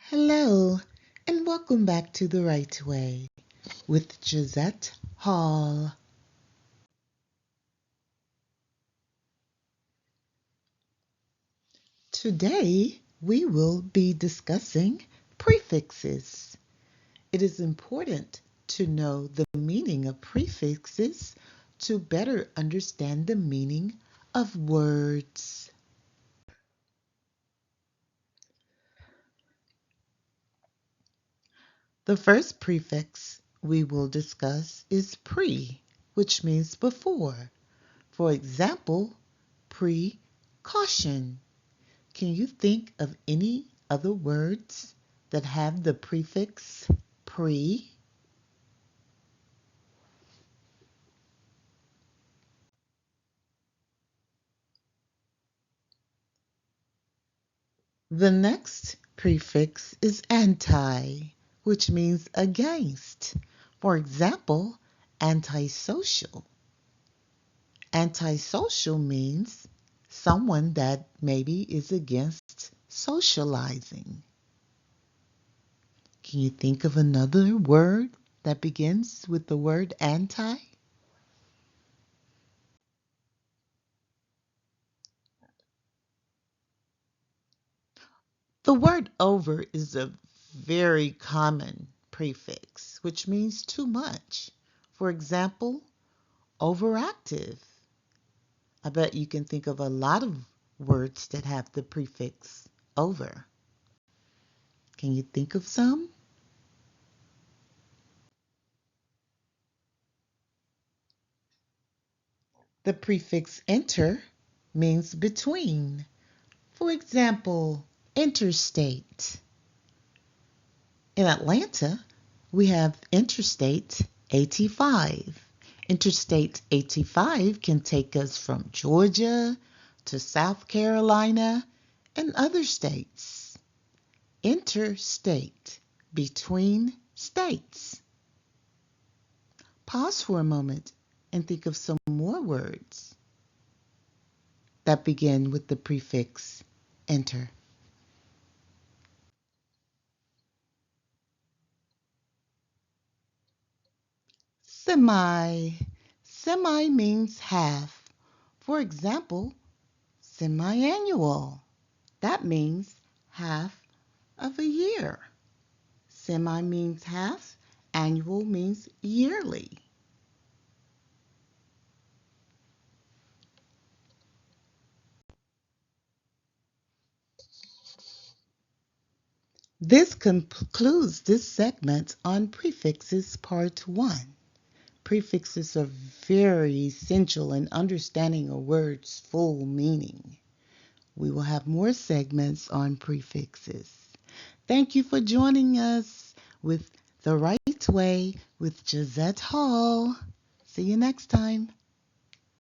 Hello, and welcome back to The Right Way with Josette Hall. Today, we will be discussing prefixes. It is important to know the meaning of prefixes to better understand the meaning of words. The first prefix we will discuss is pre, which means before. For example, precaution. Can you think of any other words that have the prefix pre? The next prefix is anti, which means against. For example, antisocial. Antisocial means someone that maybe is against socializing. Can you think of another word that begins with the word anti? The word over is a very common prefix, which means too much. For example, overactive. I bet you can think of a lot of words that have the prefix over. Can you think of some? The prefix inter means between. For example, interstate. In Atlanta, we have Interstate 85. Interstate 85 can take us from Georgia to South Carolina and other states. Interstate, between states. Pause for a moment and think of some more words that begin with the prefix inter. Semi. Semi means half. For example, semi-annual. That means half of a year. Semi means half. Annual means yearly. This concludes this segment on prefixes part 1. Prefixes are very essential in understanding a word's full meaning. We will have more segments on prefixes. Thank you for joining us with The Right Way with Josette Hall. See you next time.